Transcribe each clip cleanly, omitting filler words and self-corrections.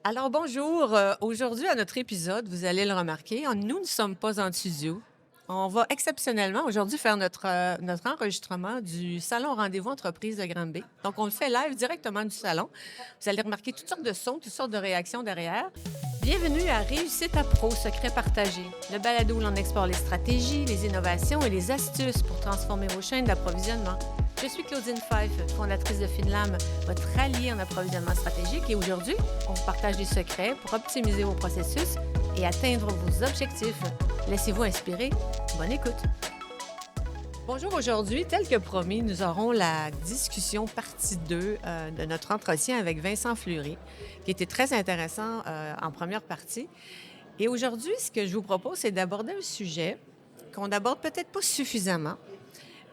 Alors bonjour, aujourd'hui à notre épisode, vous allez le remarquer, nous ne sommes pas en studio. On va exceptionnellement aujourd'hui faire notre enregistrement du salon Rendez-vous entreprise de Granby. Donc on le fait live directement du salon. Vous allez remarquer toutes sortes de sons, toutes sortes de réactions derrière. Bienvenue à Réussite à Pro, secret partagé, le balado où l'on explore les stratégies, les innovations et les astuces pour transformer vos chaînes d'approvisionnement. Je suis Claudine Fife, fondatrice de Finlam, votre allié en approvisionnement stratégique, et aujourd'hui, on vous partage des secrets pour optimiser vos processus et atteindre vos objectifs. Laissez-vous inspirer. Bonne écoute. Bonjour, aujourd'hui, tel que promis, nous aurons la discussion partie 2 de notre entretien avec Vincent Fleury, qui était très intéressant en première partie. Et aujourd'hui, ce que je vous propose, c'est d'aborder un sujet qu'on n'aborde peut-être pas suffisamment,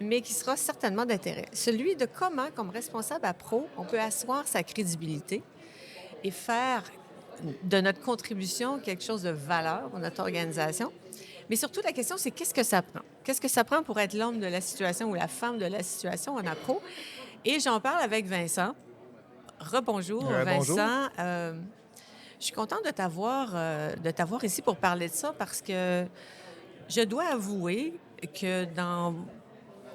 mais qui sera certainement d'intérêt. Celui de comment, comme responsable à pro, on peut asseoir sa crédibilité et faire de notre contribution quelque chose de valeur pour notre organisation. Mais surtout, la question, c'est qu'est-ce que ça prend? Qu'est-ce que ça prend pour être l'homme de la situation ou la femme de la situation en appro? Et j'en parle avec Vincent. Rebonjour, Bonjour. Vincent. Je suis contente de t'avoir ici pour parler de ça parce que je dois avouer que dans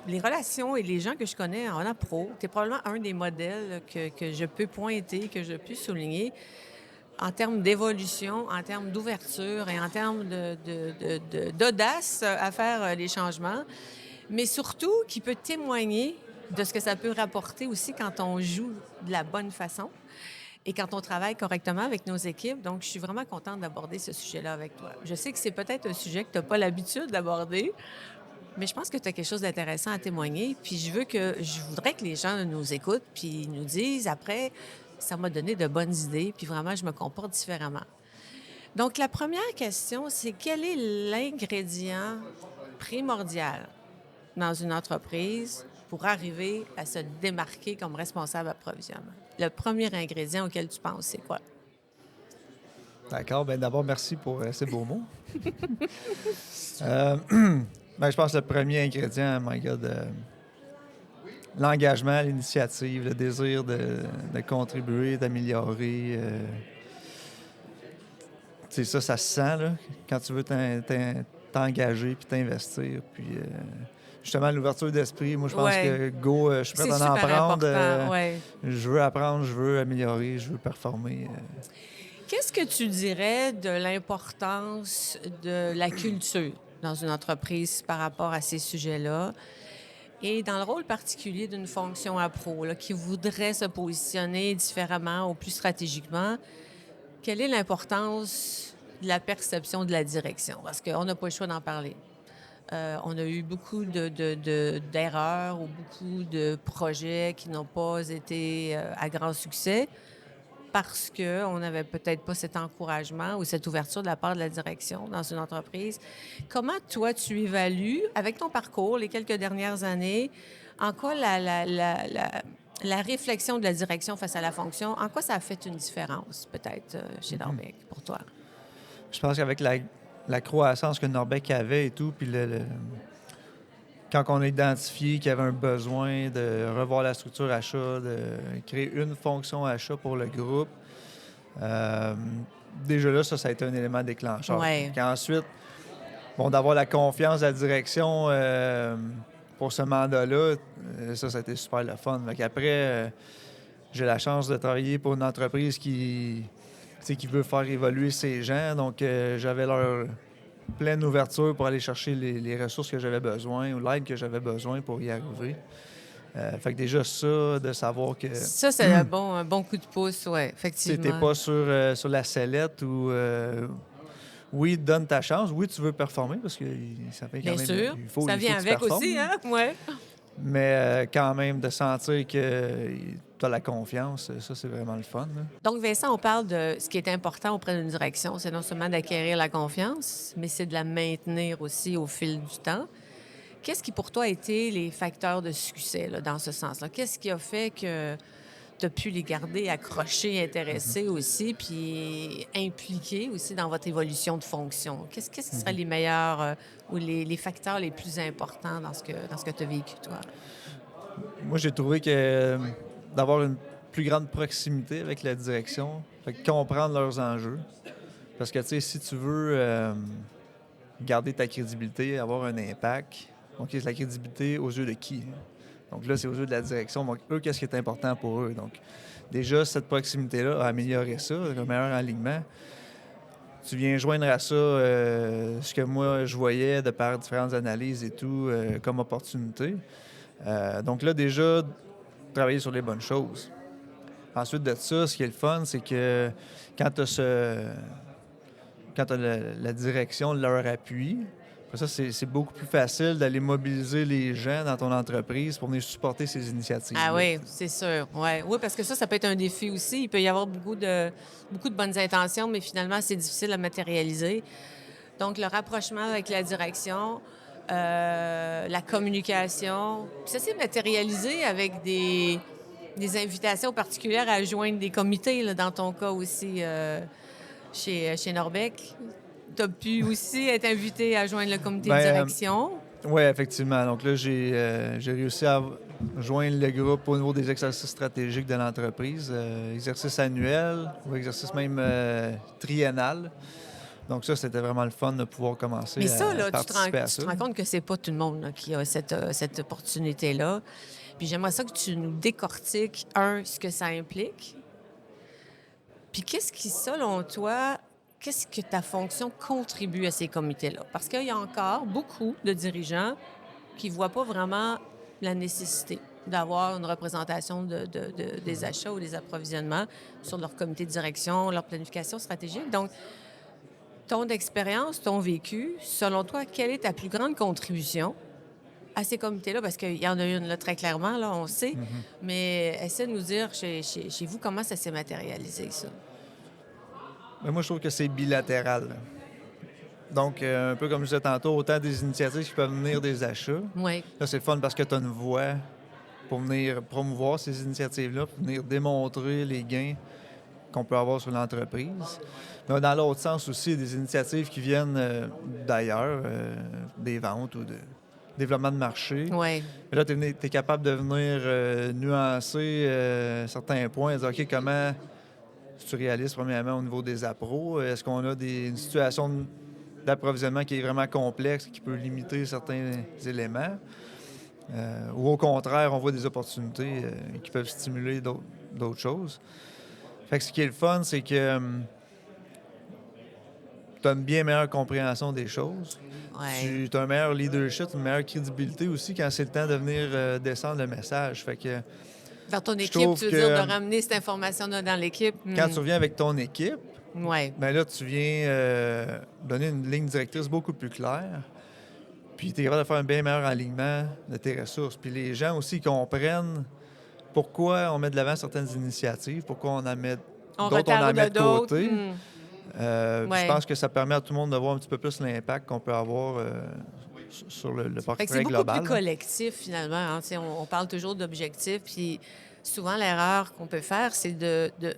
les relations et les gens que je connais en appro, tu es probablement un des modèles que je peux pointer, que je peux souligner en termes d'évolution, en termes d'ouverture et en termes d'audace à faire les changements, mais surtout qui peut témoigner de ce que ça peut rapporter aussi quand on joue de la bonne façon et quand on travaille correctement avec nos équipes. Donc, je suis vraiment contente d'aborder ce sujet-là avec toi. Je sais que c'est peut-être un sujet que tu n'as pas l'habitude d'aborder, mais je pense que tu as quelque chose d'intéressant à témoigner. Puis je voudrais que les gens nous écoutent puis nous disent après, ça m'a donné de bonnes idées, puis vraiment, je me comporte différemment. Donc, la première question, c'est quel est l'ingrédient primordial dans une entreprise pour arriver à se démarquer comme responsable approvisionnement? Le premier ingrédient auquel tu penses, c'est quoi? D'accord. Ben d'abord, merci pour ces beaux mots. Euh, je pense que le premier ingrédient, my God, l'engagement, l'initiative, le désir de contribuer, d'améliorer. Ça se sent, là, quand tu veux t'engager puis t'investir. Puis, justement, l'ouverture d'esprit, moi, je pense Oui, que go, je suis c'est prêt à en super apprendre. important, oui. Je veux apprendre, je veux améliorer, je veux performer. Qu'est-ce que tu dirais de l'importance de la culture dans une entreprise par rapport à ces sujets-là et dans le rôle particulier d'une fonction à pro là, qui voudrait se positionner différemment ou plus stratégiquement? Quelle est l'importance de la perception de la direction? Parce qu'on n'a pas le choix d'en parler. On a eu beaucoup d'erreurs ou beaucoup de projets qui n'ont pas été à grand succès parce qu'on n'avait peut-être pas cet encouragement ou cette ouverture de la part de la direction dans une entreprise. Comment, toi, tu évalues, avec ton parcours, les quelques dernières années, en quoi la réflexion de la direction face à la fonction, en quoi ça a fait une différence, peut-être, chez Norbec, pour toi? Je pense qu'avec la croissance que Norbec avait et tout, puis quand on a identifié qu'il y avait un besoin de revoir la structure achat, de créer une fonction achat pour le groupe, euh, déjà là, ça a été un élément déclencheur. Oui. Puis ensuite, bon, d'avoir la confiance de la direction pour ce mandat-là, ça a été super le fun. Fait qu'après, j'ai la chance de travailler pour une entreprise qui veut faire évoluer ses gens. Donc, j'avais leur pleine ouverture pour aller chercher les ressources que j'avais besoin ou l'aide que j'avais besoin pour y arriver. Fait que déjà ça, de savoir que Ça, c'est un bon coup de pouce, oui, t'es effectivement. pas sur la sellette ou oui, donne ta chance. Oui, tu veux performer parce que ça fait quand Bien même. sûr, Il faut ça que vient tu avec aussi, performes. hein? Ouais. Mais quand même, de sentir que tu as la confiance, ça, c'est vraiment le fun, là. Donc, Vincent, on parle de ce qui est important auprès d'une direction, c'est non seulement d'acquérir la confiance, mais c'est de la maintenir aussi au fil du temps. Qu'est-ce qui, pour toi, a été les facteurs de succès là, dans ce sens-là? Qu'est-ce qui a fait que tu as pu les garder accrochés, intéressés aussi, puis impliqués aussi dans votre évolution de fonction? Qu'est-ce qui seraient les meilleurs ou les facteurs les plus importants dans ce que tu as vécu, toi? Moi, j'ai trouvé que d'avoir une plus grande proximité avec la direction, Fait que comprendre leurs enjeux. Parce que, tu sais, si tu veux garder ta crédibilité, avoir un impact, donc c'est la crédibilité aux yeux de qui? Donc là, c'est aux yeux de la direction. Donc, eux, qu'est-ce qui est important pour eux? Donc, déjà, cette proximité-là a amélioré ça, un meilleur alignement. Tu viens joindre à ça ce que moi, je voyais de par différentes analyses et tout comme opportunité. Donc là, déjà, travailler sur les bonnes choses. Ensuite de ça, ce qui est le fun, c'est que quand tu as la direction, leur appui, après ça, c'est beaucoup plus facile d'aller mobiliser les gens dans ton entreprise pour venir supporter ces initiatives. Ah oui, c'est sûr. Ouais. Oui, parce que ça peut être un défi aussi. Il peut y avoir beaucoup de bonnes intentions, mais finalement, c'est difficile à matérialiser. Donc, le rapprochement avec la direction, la communication. Puis ça s'est matérialisé avec des invitations particulières à joindre des comités, là, dans ton cas aussi, chez Norbec. Tu as pu aussi être invité à joindre le comité de direction. Oui, effectivement. Donc là, j'ai réussi à joindre le groupe au niveau des exercices stratégiques de l'entreprise, exercice annuel ou exercice même triennal. Donc ça, c'était vraiment le fun de pouvoir commencer Mais ça, à là, participer à ça. tu te rends compte que c'est pas tout le monde là, qui a cette opportunité-là. Puis j'aimerais ça que tu nous décortiques, ce que ça implique. Puis qu'est-ce qui, selon toi, qu'est-ce que ta fonction contribue à ces comités-là? Parce qu'il y a encore beaucoup de dirigeants qui ne voient pas vraiment la nécessité d'avoir une représentation des achats ou des approvisionnements sur leur comité de direction, leur planification stratégique. Donc, ton expérience, ton vécu, selon toi, quelle est ta plus grande contribution à ces comités-là? Parce qu'il y en a une, là, très clairement, là, on sait. Mais essaie de nous dire, chez vous, comment ça s'est matérialisé, ça? Mais moi, je trouve que c'est bilatéral. Donc, un peu comme je disais tantôt, autant des initiatives qui peuvent venir des achats. Oui. Là, c'est le fun parce que tu as une voix pour venir promouvoir ces initiatives-là, pour venir démontrer les gains qu'on peut avoir sur l'entreprise. Mais dans l'autre sens aussi, des initiatives qui viennent d'ailleurs, des ventes ou de développement de marché. Oui. Mais là, tu es capable de venir nuancer certains points et dire, OK, comment tu réalises premièrement au niveau des appros? Est-ce qu'on a une situation d'approvisionnement qui est vraiment complexe, qui peut limiter certains éléments? Ou au contraire, on voit des opportunités qui peuvent stimuler d'autres choses. Fait que ce qui est le fun, c'est que tu as une bien meilleure compréhension des choses. Ouais. Tu as un meilleur leadership, une meilleure crédibilité aussi quand c'est le temps de venir descendre le message. Fait que Dans ton je équipe, trouve tu veux que dire de ramener cette information-là dans l'équipe? quand tu reviens avec ton équipe, Oui. bien là, tu viens donner une ligne directrice beaucoup plus claire. Puis tu es capable de faire un bien meilleur alignement de tes ressources. Puis les gens aussi comprennent pourquoi on met de l'avant certaines initiatives, pourquoi on en met d'autres, on en met de côté. Ouais. Je pense que ça permet à tout le monde de voir un petit peu plus l'impact qu'on peut avoir sur le Fait que portrait c'est beaucoup global. plus collectif, finalement. Hein. On parle toujours d'objectifs, puis souvent, l'erreur qu'on peut faire, c'est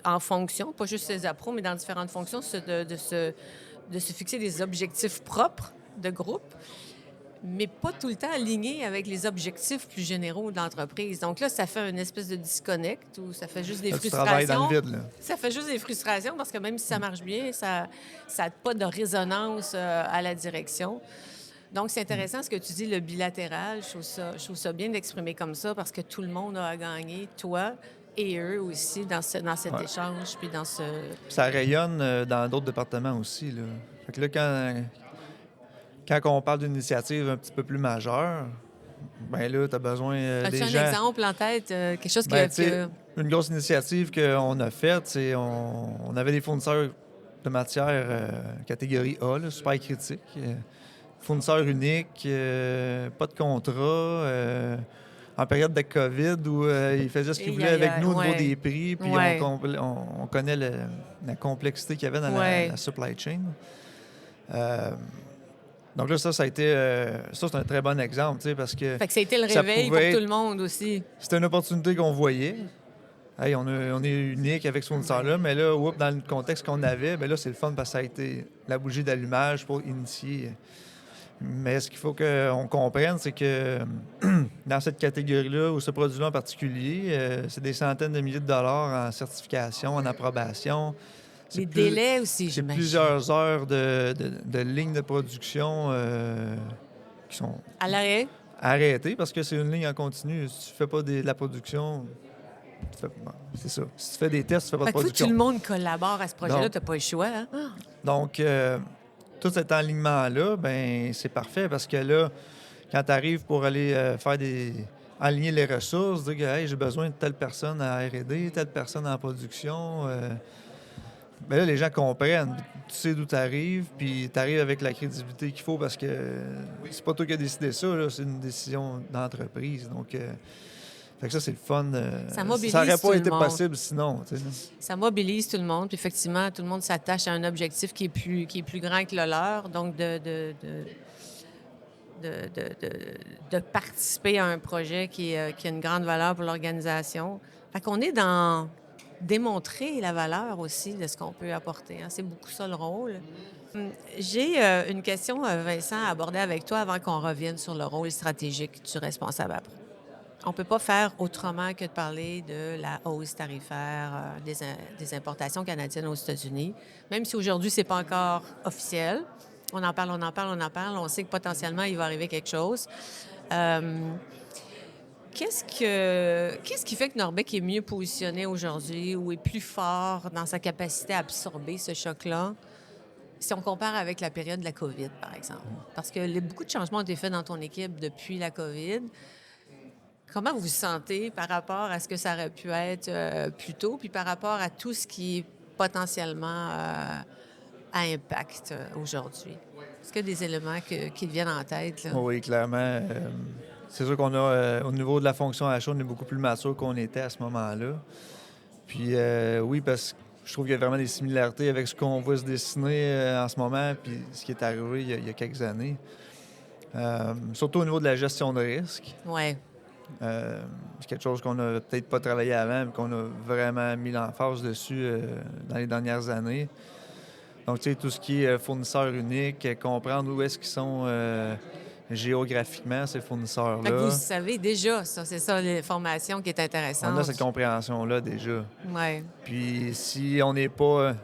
en fonction, pas juste ses appros, mais dans différentes fonctions, de se fixer des objectifs propres de groupe, mais pas tout le temps alignés avec les objectifs plus généraux de l'entreprise. Donc là, ça fait une espèce de disconnect ou ça fait juste des Tu frustrations. travailles dans le vide, là. Ça fait juste des frustrations parce que même si ça marche bien, ça n'a pas de résonance à la direction. Donc, c'est intéressant ce que tu dis, le bilatéral. Je trouve ça bien d'exprimer comme ça parce que tout le monde a à gagner, toi et eux aussi, dans cet échange, puis dans ce... Ça rayonne dans d'autres départements aussi, là. Fait que là, quand on parle d'une initiative un petit peu plus majeure, bien là, tu as besoin As-tu des un gens... exemple en tête? Quelque chose Ben, tu sais, une grosse initiative qu'on a faite, c'est on avait des fournisseurs de matières catégorie A, là, super critiques. Fournisseurs uniques, pas de contrat, en période de COVID où ils faisaient ce qu'ils voulaient avec nous au niveau des prix, puis on connaît la complexité qu'il y avait dans la supply chain. Donc là, ça a été... ça, c'est un très bon exemple, tu sais, parce que... Fait que ça a été le réveil pour tout le monde aussi. C'était une opportunité qu'on voyait. Hey, on est unique avec ce fournisseur-là, mais là, dans le contexte qu'on avait, bien là, c'est le fun parce que ça a été la bougie d'allumage pour initier. Mais ce qu'il faut qu'on comprenne, c'est que dans cette catégorie-là, ou ce produit-là en particulier, c'est des centaines de milliers de dollars en certification, en approbation. Les délais aussi, C'est j'imagine. plusieurs heures de lignes de production qui sont À l'arrêt? arrêtées parce que c'est une ligne en continu. Si tu fais pas de la production, bon, c'est ça. Si tu fais des tests, tu fais pas de Fait qu'il faut que tout production. le monde collabore à ce projet-là. Donc- Tu n'as pas le choix. Hein? Ah. Donc, tout cet alignement-là, ben c'est parfait parce que là, quand tu arrives pour aller aligner les ressources, dire que hey, j'ai besoin de telle personne à R&D, telle personne en production, ben là, les gens comprennent. Tu sais d'où tu arrives, puis tu arrives avec la crédibilité qu'il faut parce que c'est pas toi qui as décidé ça, là, c'est une décision d'entreprise. Donc, fait que ça, c'est le fun. Ça mobilise ça n'aurait tout pas le été monde. possible sinon. Tu sais. Ça mobilise tout le monde. Puis effectivement, tout le monde s'attache à un objectif qui est plus grand que le leur. Donc, de participer à un projet qui a une grande valeur pour l'organisation. Fait qu'on est dans démontrer la valeur aussi de ce qu'on peut apporter. Hein. C'est beaucoup ça le rôle. J'ai une question, Vincent, à aborder avec toi avant qu'on revienne sur le rôle stratégique du responsable après. On ne peut pas faire autrement que de parler de la hausse tarifaire des importations canadiennes aux États-Unis, même si aujourd'hui, ce n'est pas encore officiel. On en parle, on en parle, on en parle. On sait que potentiellement, il va arriver quelque chose. Qu'est-ce qui fait que Norbec est mieux positionné aujourd'hui ou est plus fort dans sa capacité à absorber ce choc-là si on compare avec la période de la COVID, par exemple? Parce que beaucoup de changements ont été faits dans ton équipe depuis la COVID. Comment vous vous sentez par rapport à ce que ça aurait pu être plus tôt, puis par rapport à tout ce qui est potentiellement à impact aujourd'hui? Est-ce qu'il y a des éléments qui te viennent en tête? Là? Oui, clairement. C'est sûr qu'on a, au niveau de la fonction achat, on est beaucoup plus mature qu'on était à ce moment-là. Puis oui, parce que je trouve qu'il y a vraiment des similarités avec ce qu'on voit se dessiner en ce moment, puis ce qui est arrivé il y a quelques années. Surtout au niveau de la gestion de risque. Oui. C'est quelque chose qu'on n'a peut-être pas travaillé avant, mais qu'on a vraiment mis l'emphase dessus dans les dernières années. Donc, tu sais, tout ce qui est fournisseur unique, comprendre où est-ce qu'ils sont géographiquement, ces Fait que fournisseurs-là. vous savez déjà, ça, c'est ça l'information qui est intéressante. On a cette compréhension-là déjà. Oui. Puis si on n'est pas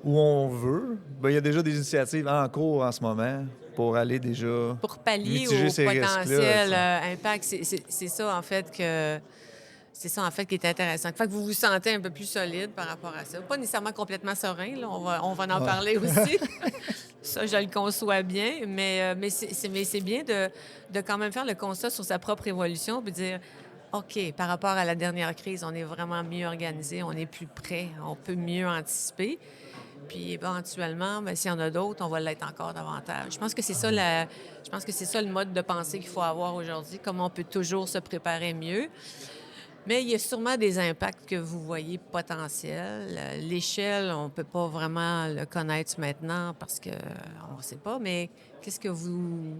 où on veut, ben, il y a déjà des initiatives en cours en ce moment pour aller déjà Pour pallier mitiger au ces potentiel risques-là. impact, c'est ça, en fait, que... C'est ça, en fait, qui est intéressant. Fait que vous vous sentez un peu plus solide par rapport à ça. Pas nécessairement complètement serein, là. On va en parler aussi. Ça, je le conçois bien. Mais c'est bien de quand même faire le constat sur sa propre évolution puis dire, OK, par rapport à la dernière crise, on est vraiment mieux organisé, on est plus prêt, on peut mieux anticiper. Puis éventuellement, bien, s'il y en a d'autres, on va l'être encore davantage. Je pense que c'est ça je pense que c'est ça le mode de pensée qu'il faut avoir aujourd'hui, comment on peut toujours se préparer mieux. Mais il y a sûrement des impacts que vous voyez potentiels. L'échelle, on ne peut pas vraiment le connaître maintenant parce qu'on ne sait pas, mais qu'est-ce que vous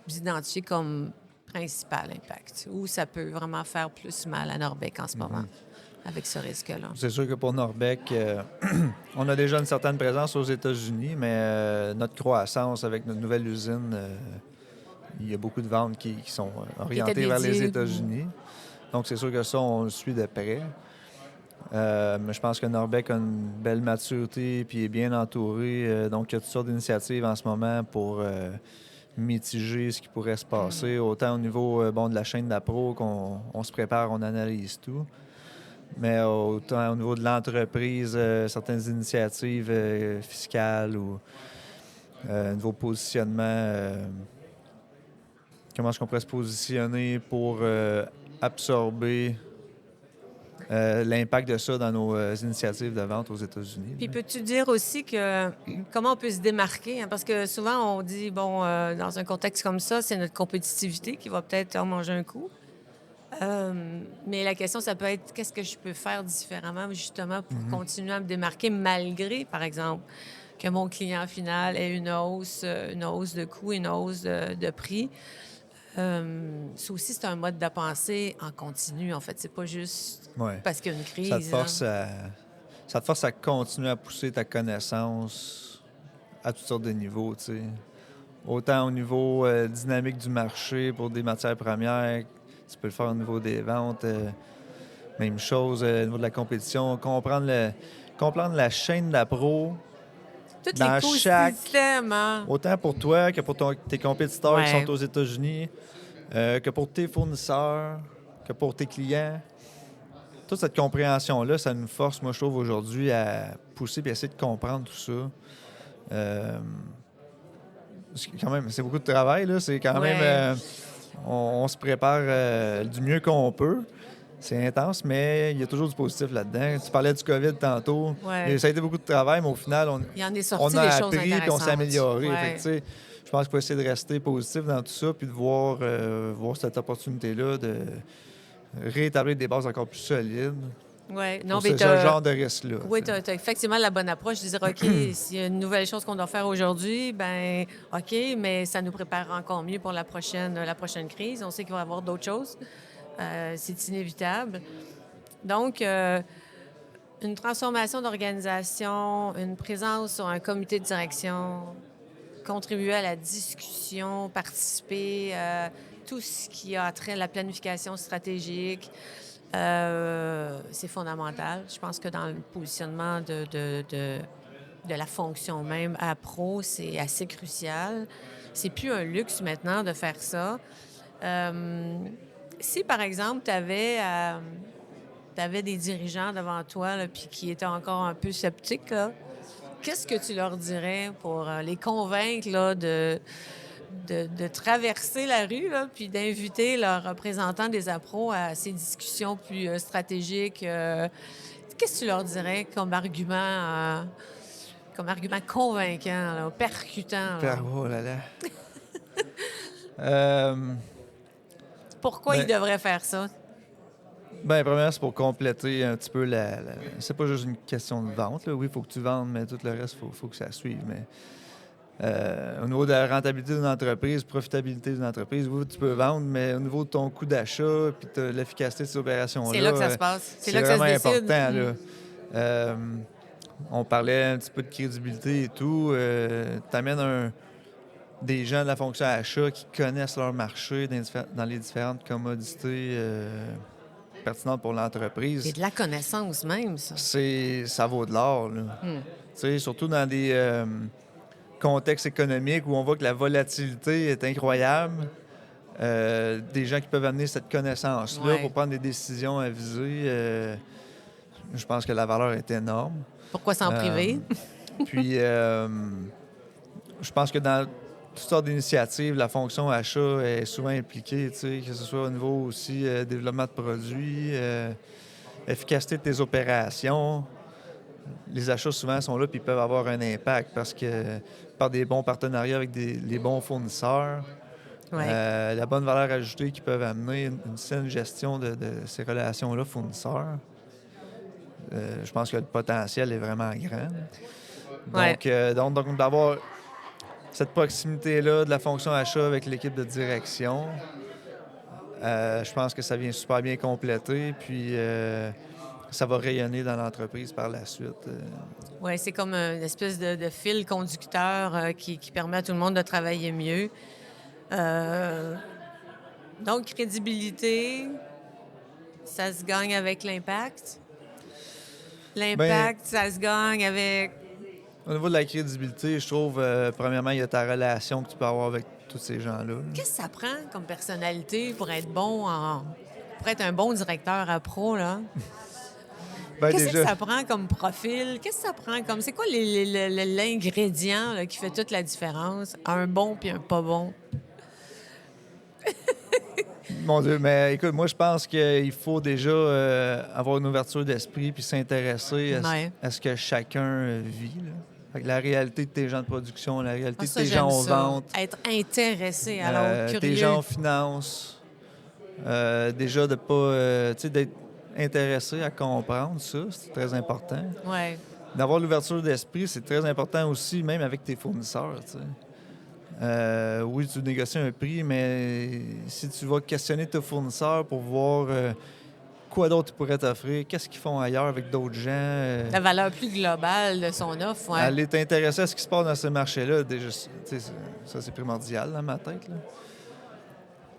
identifiez comme principal impact? Où ça peut vraiment faire plus mal à Norbec en ce moment avec ce risque-là? C'est sûr que pour Norbec, on a déjà une certaine présence aux États-Unis, mais notre croissance avec notre nouvelle usine, il y a beaucoup de ventes qui sont orientées vers les dédiées. États-Unis. Donc, c'est sûr que ça, on le suit de près. Mais je pense que Norbec a une belle maturité puis est bien entouré. Donc, il y a toutes sortes d'initiatives en ce moment pour mitiger ce qui pourrait se passer, autant au niveau de la chaîne d'appro qu'on se prépare, on analyse tout. Mais autant au niveau de l'entreprise, certaines initiatives fiscales ou nouveau positionnement. Comment est-ce qu'on pourrait se positionner pour absorber l'impact de ça dans nos initiatives de vente aux États-Unis. Puis peux-tu dire aussi que comment on peut se démarquer? Hein? Parce que souvent, on dit, bon, dans un contexte comme ça, c'est notre compétitivité qui va peut-être en manger un coup. Mais la question, ça peut être qu'est-ce que je peux faire différemment, justement, pour continuer à me démarquer, malgré, par exemple, que mon client final ait une hausse de coût, une hausse de prix. Ça aussi, c'est un mode de pensée en continu, en fait. C'est pas juste parce qu'il y a une crise. Ça te force à continuer à pousser ta connaissance à toutes sortes de niveaux, tu sais. autant au niveau dynamique du marché pour des matières premières, tu peux le faire au niveau des ventes. Même chose au niveau de la compétition. Comprendre la chaîne de la pro Tout dans chaque... l'écosystème, hein? Autant pour toi que pour tes compétiteurs qui Ouais. sont aux États-Unis, que pour tes fournisseurs, que pour tes clients. Toute cette compréhension-là, ça nous force, moi, je trouve, aujourd'hui, à pousser et essayer de comprendre tout ça. Quand même, c'est beaucoup de travail, là. C'est quand même... Ouais. On se prépare du mieux qu'on peut. C'est intense, mais il y a toujours du positif là-dedans. Tu parlais du COVID tantôt. Ouais. Ça a été beaucoup de travail, mais au final, Il y en est on sorti a des choses appris puis on s'est intéressantes. amélioré. Ouais. Fait que, tu sais, je pense qu'il faut essayer de rester positif dans tout ça puis de voir cette opportunité-là de rétablir des bases encore plus solides Ouais. Non, pour mais ce genre de risque-là. oui, tu as effectivement la bonne approche de dire, OK, s'il y a une nouvelle chose qu'on doit faire aujourd'hui, ben OK, mais ça nous prépare encore mieux pour la prochaine crise. On sait qu'il va y avoir d'autres choses. C'est inévitable. Donc, une transformation d'organisation, une présence sur un comité de direction, contribuer à la discussion, participer, tout ce qui a trait à la planification stratégique, c'est fondamental. Je pense que dans le positionnement de la fonction même à pro, c'est assez crucial. C'est plus un luxe maintenant de faire ça. Si, par exemple, tu avais des dirigeants devant toi là, puis qui étaient encore un peu sceptiques, là, qu'est-ce que tu leur dirais pour les convaincre là, de traverser la rue là, puis d'inviter leurs représentants des appros à ces discussions plus stratégiques? Qu'est-ce que tu leur dirais comme argument convaincant, là, percutant? Là? Oh là là. Euh, Pourquoi ils devraient faire ça? Premièrement, c'est pour compléter un petit peu c'est pas juste une question de vente. Là. Oui, il faut que tu vendes, mais tout le reste, il faut que ça suive. Mais au niveau de la rentabilité d'une entreprise, profitabilité d'une entreprise, oui, tu peux vendre, mais au niveau de ton coût d'achat puis de l'efficacité de ces opérations-là, C'est là que ça se passe. C'est là que ça se vraiment décide. important. Là. On parlait un petit peu de crédibilité et tout. Tu amènes des gens de la fonction achat qui connaissent leur marché dans les différentes commodités pertinentes pour l'entreprise. Et de la connaissance même, ça. Ça vaut de l'or. Là. Tu sais, surtout dans des contextes économiques où on voit que la volatilité est incroyable. Des gens qui peuvent amener cette connaissance-là pour prendre des décisions avisées, je pense que la valeur est énorme. Pourquoi s'en priver? Puis, je pense que dans toutes sortes d'initiatives, la fonction achat est souvent impliquée, tu sais, que ce soit au niveau aussi développement de produits, efficacité de tes opérations. Les achats, souvent, sont là puis ils peuvent avoir un impact parce que par des bons partenariats avec les bons fournisseurs, la bonne valeur ajoutée qu'ils peuvent amener, une saine gestion de ces relations-là fournisseurs. Je pense que le potentiel est vraiment grand. Donc d'avoir cette proximité-là de la fonction achat avec l'équipe de direction, je pense que ça vient super bien compléter, puis ça va rayonner dans l'entreprise par la suite. Oui, c'est comme une espèce de fil conducteur qui permet à tout le monde de travailler mieux. Donc, crédibilité, ça se gagne avec l'impact. L'impact, ça se gagne avec... Au niveau de la crédibilité, je trouve, premièrement, il y a ta relation que tu peux avoir avec tous ces gens-là. Qu'est-ce que ça prend comme personnalité pour être pour être un bon directeur à pro, là? Qu'est-ce que ça prend comme profil? Qu'est-ce que ça prend comme... C'est quoi l'ingrédient là, qui fait toute la différence? Un bon puis un pas bon? Mon Dieu, mais écoute, moi, je pense qu'il faut déjà avoir une ouverture d'esprit puis s'intéresser à ce que chacun vit. Là. Fait que la réalité de tes gens de production, la réalité de tes gens aux ventes. Être intéressé, alors curieux. Tes gens en finance. Déjà de pas... tu sais, d'être intéressé à comprendre ça, c'est très important. Ouais. D'avoir l'ouverture d'esprit, c'est très important aussi, même avec tes fournisseurs, tu sais. Oui, tu négocies un prix, mais si tu vas questionner tes fournisseurs pour voir quoi d'autre ils pourraient t'offrir, qu'est-ce qu'ils font ailleurs avec d'autres gens. La valeur plus globale de son offre, ouais. Aller t'intéresser à ce qui se passe dans ce marché-là, déjà, ça, c'est primordial dans ma tête. Là.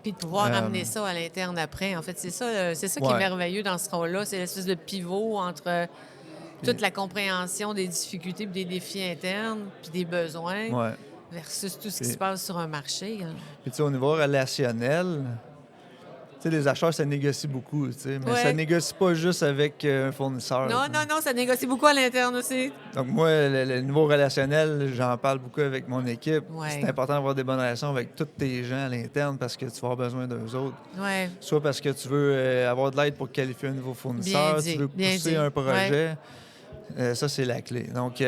Puis de pouvoir Euh, amener ça à l'interne après. En fait, c'est ça qui est Ouais. merveilleux dans ce rôle-là. C'est l'espèce de pivot entre toute la compréhension des difficultés et des défis internes, puis des besoins, Ouais. versus tout ce qui Et- se passe sur un marché. Hein. Puis, tu sais, au niveau relationnel, tu sais, les acheteurs, ça négocie beaucoup, tu sais, mais Ouais. ça négocie pas juste avec un fournisseur. Non, tu sais. non, ça négocie beaucoup à l'interne aussi. Donc, moi, le niveau relationnel, j'en parle beaucoup avec mon équipe. Ouais. C'est important d'avoir des bonnes relations avec tous tes gens à l'interne parce que tu vas avoir besoin d'eux autres. Oui, Soit parce que tu veux avoir de l'aide pour qualifier un nouveau fournisseur, Bien dit, tu veux bien pousser dit. un projet. Ça, c'est la clé. Donc,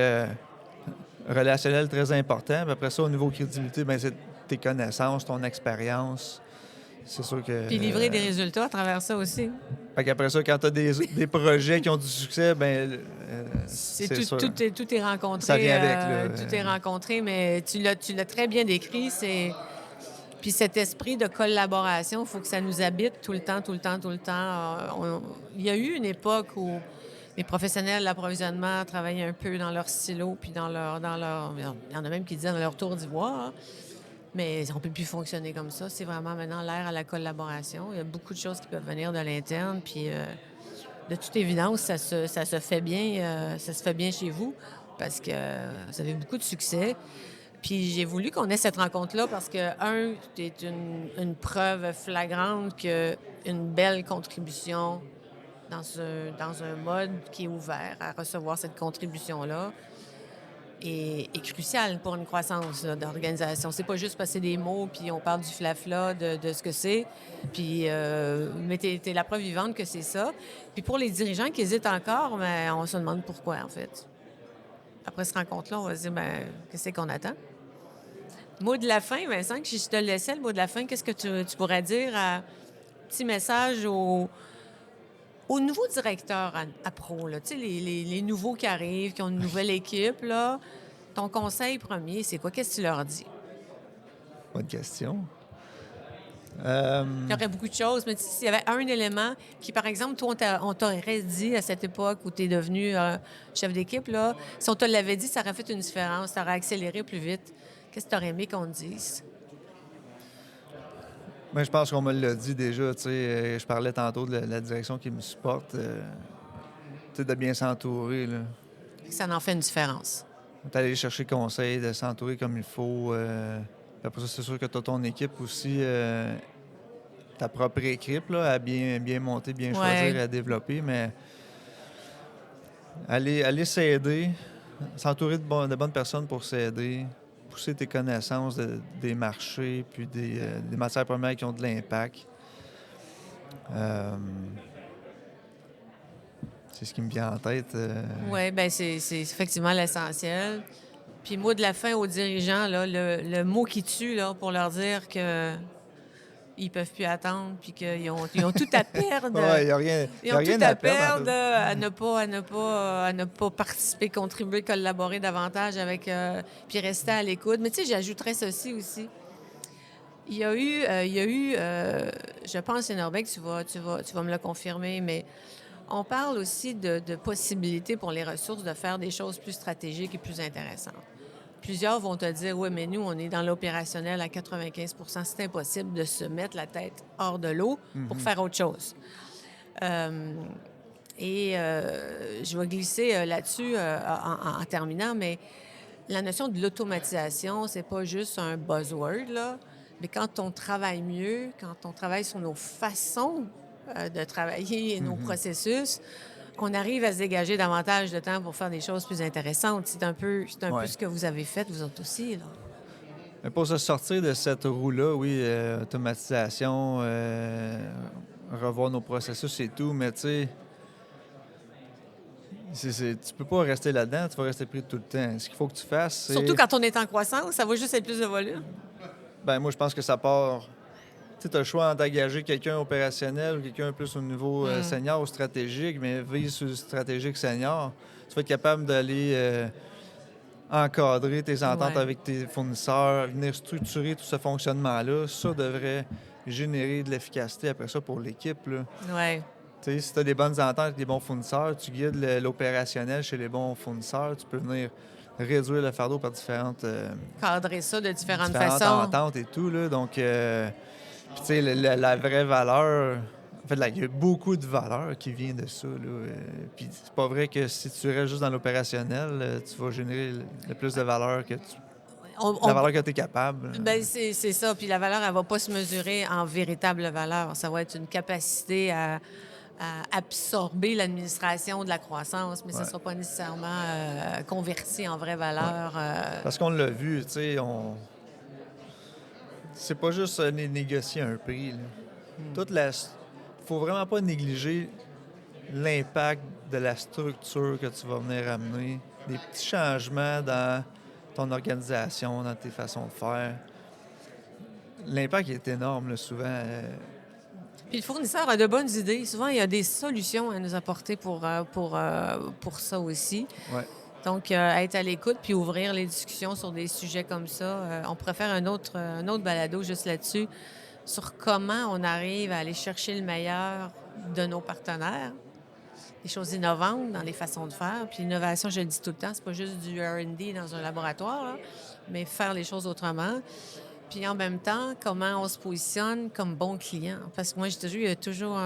relationnel très important. Puis après ça, au niveau crédibilité, ben, c'est tes connaissances, ton expérience. C'est sûr que. puis livrer des résultats à travers ça aussi. Fait qu'après ça, quand tu as des projets qui ont du succès, ben C'est c'est sûr. tout est rencontré. Ça vient avec, là. Tout est rencontré, mais tu l'as très bien décrit. Puis cet esprit de collaboration, il faut que ça nous habite tout le temps, tout le temps, tout le temps. Il y a eu une époque où les professionnels de l'approvisionnement travaillaient un peu dans leur silo, puis dans leur... Il y en a même qui disaient dans leur tour d'ivoire. Hein. Mais on ne peut plus fonctionner comme ça. C'est vraiment maintenant l'ère à la collaboration. Il y a beaucoup de choses qui peuvent venir de l'interne. Puis, de toute évidence, ça se fait bien. Ça se fait bien chez vous parce que vous avez beaucoup de succès. Puis, j'ai voulu qu'on ait cette rencontre-là parce que, c'est une preuve flagrante qu'une belle contribution dans un mode qui est ouvert à recevoir cette contribution-là est crucial pour une croissance là, d'organisation. C'est pas juste passer des mots, puis on parle du flafla, de ce que c'est. Puis, mais t'es la preuve vivante que c'est ça. Puis pour les dirigeants qui hésitent encore, ben, on se demande pourquoi, en fait. Après cette rencontre-là, on va se dire, ben, qu'est-ce qu'on attend? Mot de la fin, Vincent, si je te laissais le mot de la fin, qu'est-ce que tu pourrais dire petit message aux nouveaux directeurs à pro, là, tu sais, les nouveaux qui arrivent, qui ont une nouvelle équipe, là, ton conseil premier, c'est quoi? Qu'est-ce que tu leur dis? Bonne question. Il y aurait beaucoup de choses, mais s'il y avait un élément qui, par exemple, toi, on t'aurait dit à cette époque où tu es devenu chef d'équipe, là, si on te l'avait dit, ça aurait fait une différence, ça aurait accéléré plus vite. Qu'est-ce que tu aurais aimé qu'on te dise? Ben, je pense qu'on me l'a dit déjà. Tu sais, je parlais tantôt de la direction qui me supporte. Tu sais, de bien s'entourer. Là. Ça en fait une différence. D'aller chercher conseil, de s'entourer comme il faut. Puis après ça, c'est sûr que tu as ton équipe aussi, ta propre équipe, là, à bien monter, bien choisir, à développer. Mais aller s'aider, s'entourer de bonnes personnes pour s'aider, pousser tes connaissances des marchés, puis des matières premières qui ont de l'impact. C'est ce qui me vient en tête. Oui, bien, c'est effectivement l'essentiel. Puis, mot de la fin aux dirigeants, là, le mot qui tue là, pour leur dire que ils peuvent plus attendre puis qu'ils ont tout à perdre. Ouais, il n'y a rien, Ils y a ont rien tout à perdre. perdre à ne pas participer, contribuer, collaborer davantage avec... puis rester à l'écoute. Mais tu sais, j'ajouterais ceci aussi. Il y a eu, je pense, Norbec, tu vas me le confirmer, mais on parle aussi de possibilités pour les ressources de faire des choses plus stratégiques et plus intéressantes. Plusieurs vont te dire, oui, mais nous, on est dans l'opérationnel à 95 %. C'est impossible de se mettre la tête hors de l'eau pour faire autre chose. Je vais glisser là-dessus en terminant, mais la notion de l'automatisation, c'est pas juste un buzzword, là, mais quand on travaille mieux, quand on travaille sur nos façons de travailler et nos processus, on arrive à se dégager davantage de temps pour faire des choses plus intéressantes. C'est un peu ce que vous avez fait, vous autres aussi, là. Mais pour se sortir de cette roue-là, oui, automatisation, revoir nos processus et tout, mais tu sais, tu peux pas rester là-dedans, tu vas rester pris tout le temps. Ce qu'il faut que tu fasses, c'est... Surtout quand on est en croissance, ça va juste être plus de volume. Ben moi, je pense que ça part... Tu as le choix d'engager quelqu'un opérationnel ou quelqu'un plus au niveau senior ou stratégique, mais vise sur le stratégique senior. Tu vas être capable d'aller encadrer tes ententes avec tes fournisseurs, venir structurer tout ce fonctionnement-là. Ça devrait générer de l'efficacité après ça pour l'équipe. Oui. Tu sais, si tu as des bonnes ententes avec les bons fournisseurs, tu guides l'opérationnel chez les bons fournisseurs, tu peux venir réduire le fardeau par différentes Cadrer ça de différentes différentes façons. ententes et tout, là. Donc, puis tu sais, la vraie valeur... En fait, là, il y a beaucoup de valeur qui vient de ça, là. Puis c'est pas vrai que si tu restes juste dans l'opérationnel, tu vas générer le plus de valeur que la valeur que tu es capable. Ben, c'est ça. Puis la valeur, elle va pas se mesurer en véritable valeur. Ça va être une capacité à absorber l'administration de la croissance, mais ça ne Ouais. sera pas nécessairement converti en vraie valeur. Parce qu'on l'a vu, tu sais, c'est pas juste négocier un prix, là. Toute la... faut vraiment pas négliger l'impact de la structure que tu vas venir amener, des petits changements dans ton organisation, dans tes façons de faire. L'impact est énorme, là, souvent. Puis le fournisseur a de bonnes idées. Souvent, il y a des solutions à nous apporter pour ça aussi. Ouais. Donc, être à l'écoute puis ouvrir les discussions sur des sujets comme ça. On pourrait faire un autre balado juste là-dessus, sur comment on arrive à aller chercher le meilleur de nos partenaires, des choses innovantes dans les façons de faire. Puis l'innovation, je le dis tout le temps, c'est pas juste du R&D dans un laboratoire, là, mais faire les choses autrement. Puis en même temps, comment on se positionne comme bon client. Parce que moi, j'ai toujours,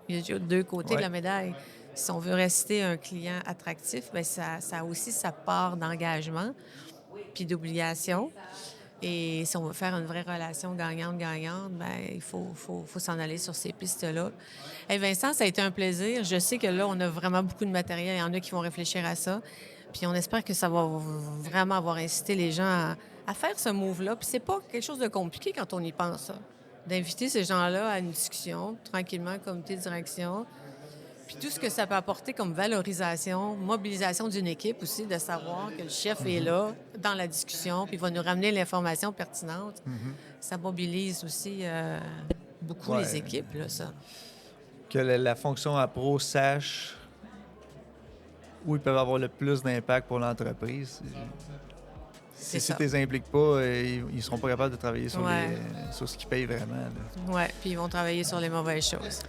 il y a toujours deux côtés de la médaille. Si on veut rester un client attractif, bien, ça a aussi sa part d'engagement puis d'obligation. Et si on veut faire une vraie relation gagnante-gagnante, bien, il faut s'en aller sur ces pistes-là. Hey Vincent, ça a été un plaisir. Je sais que là, on a vraiment beaucoup de matériel. Il y en a qui vont réfléchir à ça. Puis on espère que ça va vraiment avoir incité les gens à faire ce move-là. Puis c'est pas quelque chose de compliqué quand on y pense, ça. D'inviter ces gens-là à une discussion, tranquillement, comité de direction. Puis tout ce que ça peut apporter comme valorisation, mobilisation d'une équipe aussi, de savoir que le chef est là dans la discussion, puis il va nous ramener l'information pertinente. Ça mobilise aussi beaucoup les équipes, là, ça. Que la fonction appro sache où ils peuvent avoir le plus d'impact pour l'entreprise. Si tu les impliques pas, ils ne seront pas capables de travailler sur ce qui paye vraiment. Oui, puis ils vont travailler sur les mauvaises choses.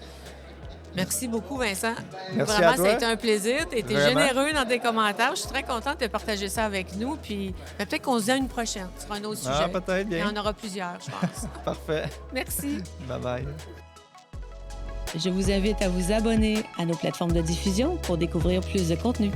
Merci beaucoup, Vincent. Merci Vraiment, à toi. ça a été un plaisir. Tu as été Vraiment. généreux dans tes commentaires. Je suis très contente de partager ça avec nous. Puis peut-être qu'on se dit à une prochaine. Ce sera un autre sujet. Peut-être bien. Il y en aura plusieurs, je pense. Parfait. Merci. Bye-bye. Je vous invite à vous abonner à nos plateformes de diffusion pour découvrir plus de contenu.